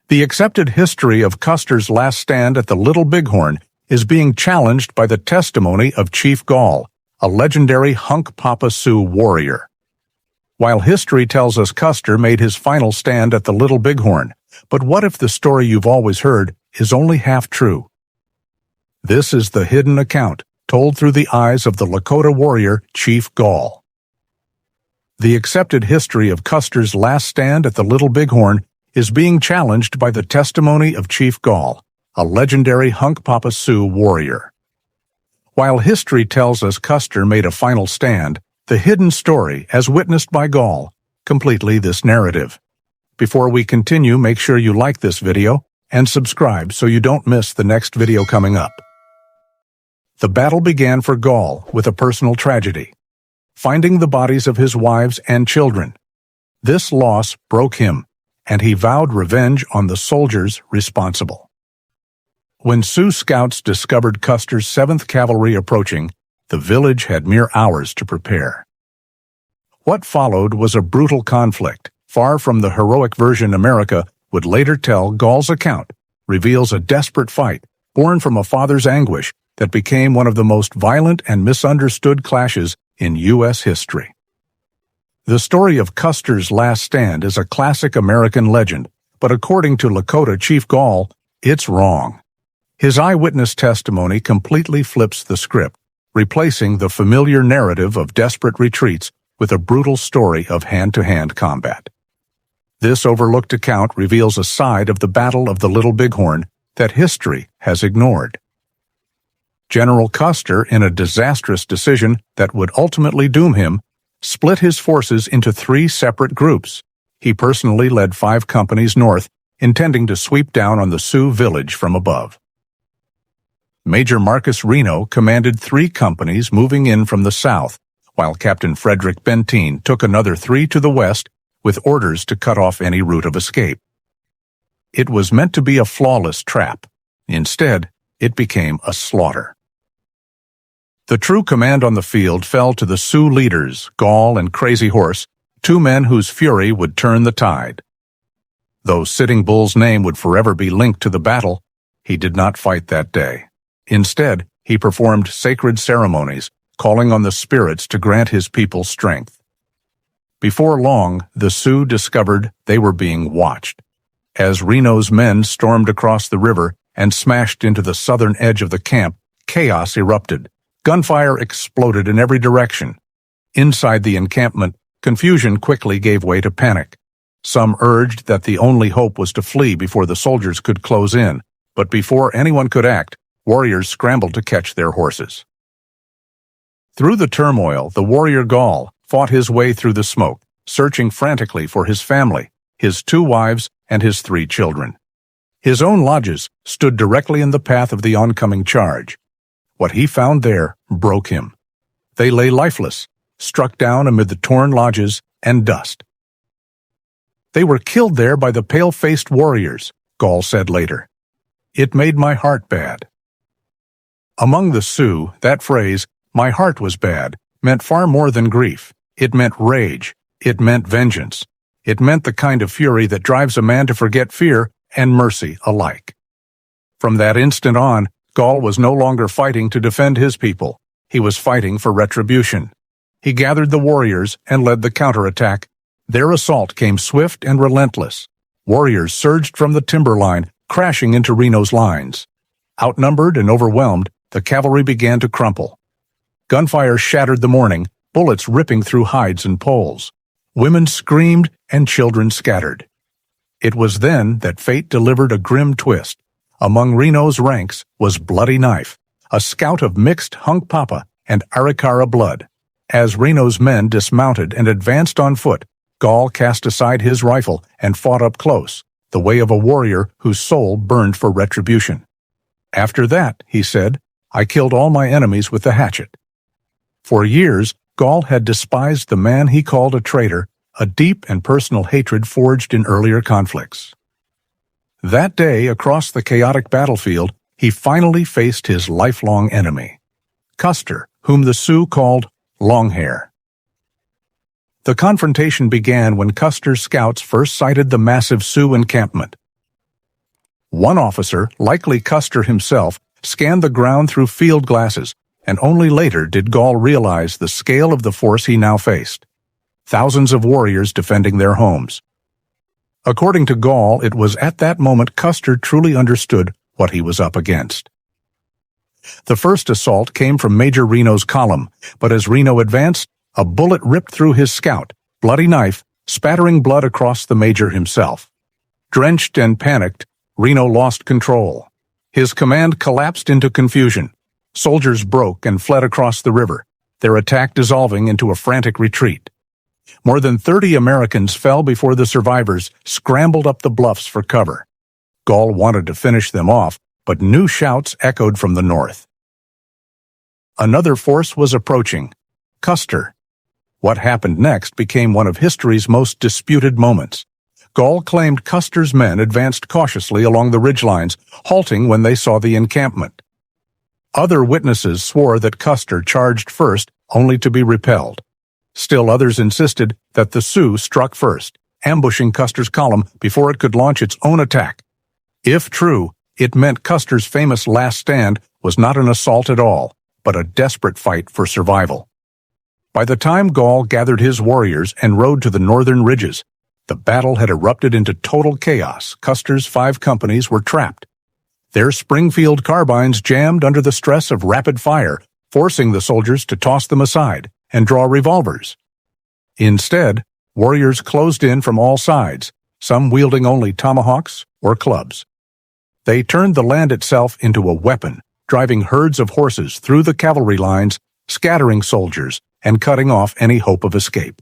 The accepted history of Custer's last stand at the Little Bighorn is being challenged by the testimony of Chief Gall, a legendary Hunkpapa Sioux warrior. While history tells us Custer made his final stand at the Little Bighorn, but what if the story you've always heard is only half true? This is the hidden account, told through the eyes of the Lakota warrior Chief Gall. The accepted history of Custer's last stand at the Little Bighorn is being challenged by the testimony of Chief Gall, a legendary Hunkpapa Sioux warrior. While history tells us Custer made a final stand, the hidden story, as witnessed by Gall, completely this narrative. Before we continue, make sure you like this video and subscribe so you don't miss the next video coming up. The battle began for Gall with a personal tragedy, finding the bodies of his wives and children. This loss broke him, and he vowed revenge on the soldiers responsible. When Sioux scouts discovered Custer's 7th Cavalry approaching, the village had mere hours to prepare. What followed was a brutal conflict, far from the heroic version America would later tell. Gall's account reveals a desperate fight born from a father's anguish that became one of the most violent and misunderstood clashes in U.S. history. The story of Custer's last stand is a classic American legend, but according to Lakota Chief Gall, it's wrong. His eyewitness testimony completely flips the script, replacing the familiar narrative of desperate retreats with a brutal story of hand-to-hand combat. This overlooked account reveals a side of the Battle of the Little Bighorn that history has ignored. General Custer, in a disastrous decision that would ultimately doom him, split his forces into 3 separate groups. He personally led 5 companies north, intending to sweep down on the Sioux village from above. Major Marcus Reno commanded 3 companies moving in from the south, while Captain Frederick Benteen took another 3 to the west with orders to cut off any route of escape. It was meant to be a flawless trap. Instead, it became a slaughter. The true command on the field fell to the Sioux leaders, Gall and Crazy Horse, 2 men whose fury would turn the tide. Though Sitting Bull's name would forever be linked to the battle, he did not fight that day. Instead, he performed sacred ceremonies, calling on the spirits to grant his people strength. Before long, the Sioux discovered they were being watched. As Reno's men stormed across the river and smashed into the southern edge of the camp, chaos erupted. Gunfire exploded in every direction. Inside the encampment, confusion quickly gave way to panic. Some urged that the only hope was to flee before the soldiers could close in, but before anyone could act, warriors scrambled to catch their horses. Through the turmoil, the warrior Gall fought his way through the smoke, searching frantically for his family, his 2 wives, and his 3 children. His own lodges stood directly in the path of the oncoming charge. What he found there broke him. They lay lifeless, struck down amid the torn lodges and dust. They were killed there by the pale-faced warriors, Gall said later. It made my heart bad. Among the Sioux, that phrase, "my heart was bad," meant far more than grief. It meant rage. It meant vengeance. It meant the kind of fury that drives a man to forget fear and mercy alike. From that instant on, Gall was no longer fighting to defend his people. He was fighting for retribution. He gathered the warriors and led the counterattack. Their assault came swift and relentless. Warriors surged from the timberline, crashing into Reno's lines. Outnumbered and overwhelmed, the cavalry began to crumple. Gunfire shattered the morning, bullets ripping through hides and poles. Women screamed and children scattered. It was then that fate delivered a grim twist. Among Reno's ranks was Bloody Knife, a scout of mixed Hunkpapa and Arikara blood. As Reno's men dismounted and advanced on foot, Gall cast aside his rifle and fought up close, the way of a warrior whose soul burned for retribution. After that, he said, I killed all my enemies with the hatchet. For years, Gall had despised the man he called a traitor, a deep and personal hatred forged in earlier conflicts. That day, across the chaotic battlefield, he finally faced his lifelong enemy, Custer, whom the Sioux called Longhair. The confrontation began when Custer's scouts first sighted the massive Sioux encampment. One officer, likely Custer himself, scanned the ground through field glasses, and only later did Gall realize the scale of the force he now faced. Thousands of warriors defending their homes. According to Gall, it was at that moment Custer truly understood what he was up against. The first assault came from Major Reno's column, but as Reno advanced, a bullet ripped through his scout, bloody knife, spattering blood across the major himself. Drenched and panicked, Reno lost control. His command collapsed into confusion. Soldiers broke and fled across the river, their attack dissolving into a frantic retreat. More than 30 Americans fell before the survivors scrambled up the bluffs for cover. Gall wanted to finish them off, but new shouts echoed from the north. Another force was approaching, Custer. What happened next became one of history's most disputed moments. Gall claimed Custer's men advanced cautiously along the ridgelines, halting when they saw the encampment. Other witnesses swore that Custer charged first, only to be repelled. Still others insisted that the Sioux struck first, ambushing Custer's column before it could launch its own attack. If true, it meant Custer's famous last stand was not an assault at all, but a desperate fight for survival. By the time Gall gathered his warriors and rode to the northern ridges, the battle had erupted into total chaos. Custer's 5 companies were trapped. Their Springfield carbines jammed under the stress of rapid fire, forcing the soldiers to toss them aside and draw revolvers. Instead, warriors closed in from all sides, some wielding only tomahawks or clubs. They turned the land itself into a weapon, driving herds of horses through the cavalry lines, scattering soldiers, and cutting off any hope of escape.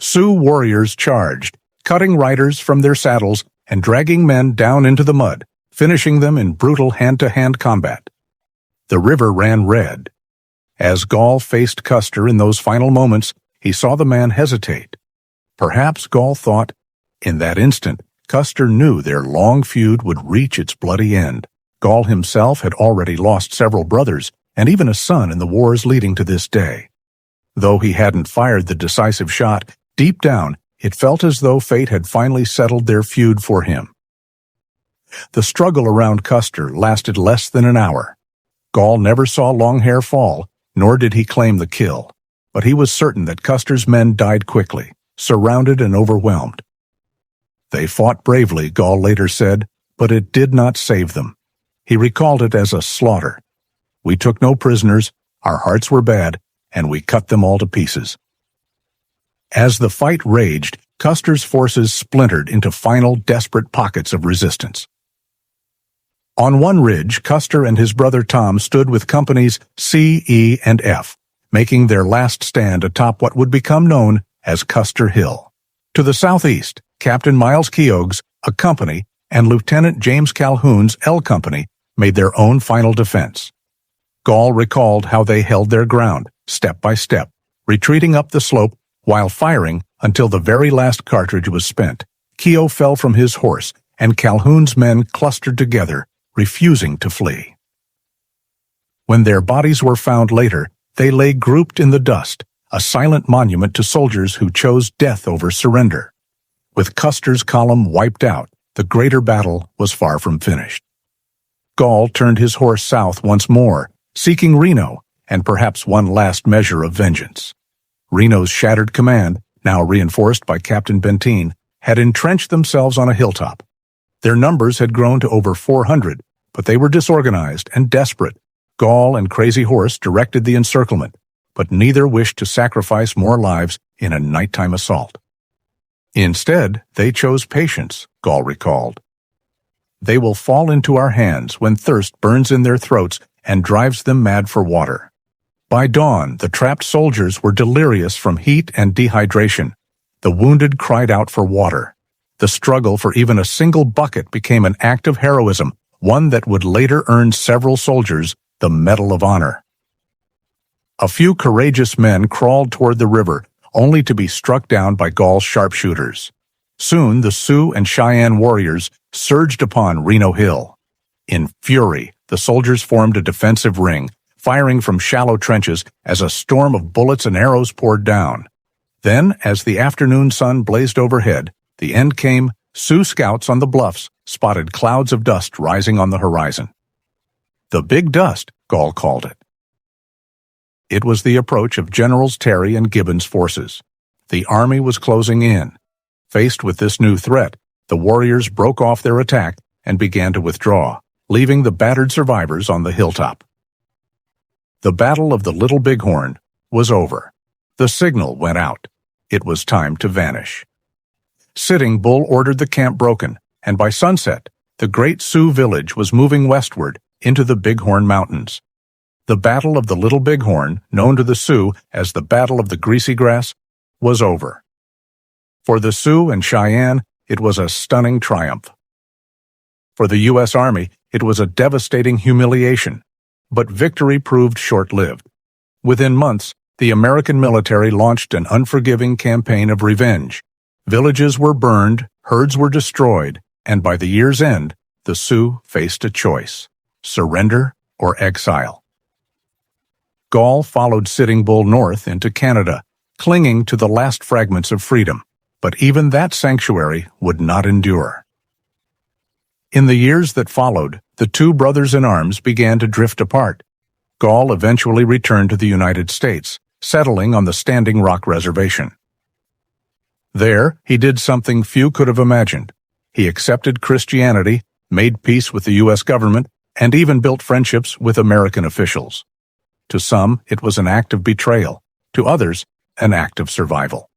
Sioux warriors charged, cutting riders from their saddles and dragging men down into the mud, finishing them in brutal hand-to-hand combat. The river ran red. As Gall faced Custer in those final moments, he saw the man hesitate. Perhaps Gall thought, in that instant, Custer knew their long feud would reach its bloody end. Gall himself had already lost several brothers and even a son in the wars leading to this day. Though he hadn't fired the decisive shot, deep down, it felt as though fate had finally settled their feud for him. The struggle around Custer lasted less than an hour. Gall never saw Longhair fall, nor did he claim the kill, but he was certain that Custer's men died quickly, surrounded and overwhelmed. They fought bravely, Gall later said, but it did not save them. He recalled it as a slaughter. We took no prisoners, our hearts were bad, and we cut them all to pieces. As the fight raged, Custer's forces splintered into final desperate pockets of resistance. On one ridge, Custer and his brother Tom stood with companies C, E, and F, making their last stand atop what would become known as Custer Hill. To the southeast, Captain Miles Keogh's A Company and Lieutenant James Calhoun's L Company made their own final defense. Gall recalled how they held their ground, step by step, retreating up the slope while firing until the very last cartridge was spent. Keogh fell from his horse, and Calhoun's men clustered together, refusing to flee. When their bodies were found later, they lay grouped in the dust, a silent monument to soldiers who chose death over surrender. With Custer's column wiped out, the greater battle was far from finished. Gall turned his horse south once more, seeking Reno and perhaps one last measure of vengeance. Reno's shattered command, now reinforced by Captain Benteen, had entrenched themselves on a hilltop. Their numbers had grown to over 400, but they were disorganized and desperate. Gall and Crazy Horse directed the encirclement, but neither wished to sacrifice more lives in a nighttime assault. Instead, they chose patience, Gall recalled. They will fall into our hands when thirst burns in their throats and drives them mad for water. By dawn, the trapped soldiers were delirious from heat and dehydration. The wounded cried out for water. The struggle for even a single bucket became an act of heroism, one that would later earn several soldiers the Medal of Honor. A few courageous men crawled toward the river, only to be struck down by Gall's sharpshooters. Soon the Sioux and Cheyenne warriors surged upon Reno Hill. In fury, the soldiers formed a defensive ring, firing from shallow trenches as a storm of bullets and arrows poured down. Then, as the afternoon sun blazed overhead, the end came. Sioux scouts on the bluffs spotted clouds of dust rising on the horizon. The Big Dust, Gall called it. It was the approach of Generals Terry and Gibbon's forces. The army was closing in. Faced with this new threat, the warriors broke off their attack and began to withdraw, leaving the battered survivors on the hilltop. The Battle of the Little Bighorn was over. The signal went out. It was time to vanish. Sitting Bull ordered the camp broken, and by sunset, the great Sioux village was moving westward into the Bighorn Mountains. The Battle of the Little Bighorn, known to the Sioux as the Battle of the Greasy Grass, was over. For the Sioux and Cheyenne, it was a stunning triumph. For the U.S. Army, it was a devastating humiliation, but victory proved short-lived. Within months, the American military launched an unforgiving campaign of revenge. Villages were burned, herds were destroyed, and by the year's end, the Sioux faced a choice: surrender or exile. Gall followed Sitting Bull north into Canada, clinging to the last fragments of freedom, but even that sanctuary would not endure. In the years that followed, the two brothers-in-arms began to drift apart. Gall eventually returned to the United States, settling on the Standing Rock Reservation. There, he did something few could have imagined. He accepted Christianity, made peace with the U.S. government, and even built friendships with American officials. To some, it was an act of betrayal. To others, an act of survival.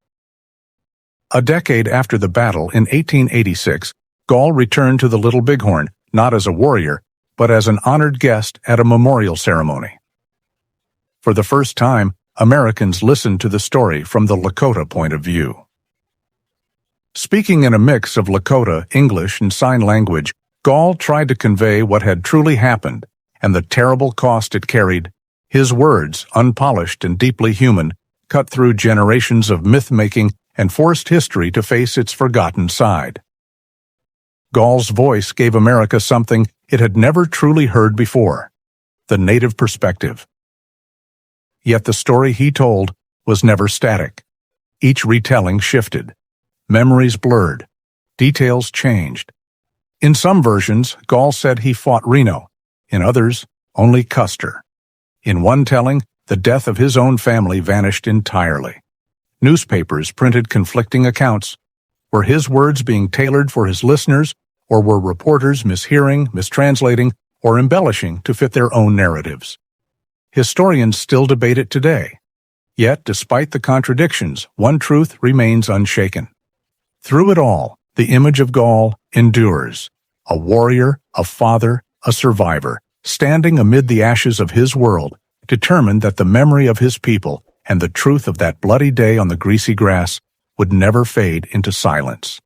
A decade after the battle in 1886, Gall returned to the Little Bighorn, not as a warrior, but as an honored guest at a memorial ceremony. For the first time, Americans listened to the story from the Lakota point of view. Speaking in a mix of Lakota, English, and sign language, Gall tried to convey what had truly happened and the terrible cost it carried. His words, unpolished and deeply human, cut through generations of myth-making and forced history to face its forgotten side. Gall's voice gave America something it had never truly heard before: the Native perspective. Yet the story he told was never static. Each retelling shifted. Memories blurred. Details changed. In some versions, Gall said he fought Reno. In others, only Custer. In one telling, the death of his own family vanished entirely. Newspapers printed conflicting accounts. Were his words being tailored for his listeners, or were reporters mishearing, mistranslating, or embellishing to fit their own narratives? Historians still debate it today. Yet, despite the contradictions, one truth remains unshaken. Through it all, the image of Gall endures: a warrior, a father, a survivor, standing amid the ashes of his world, determined that the memory of his people and the truth of that bloody day on the greasy grass would never fade into silence.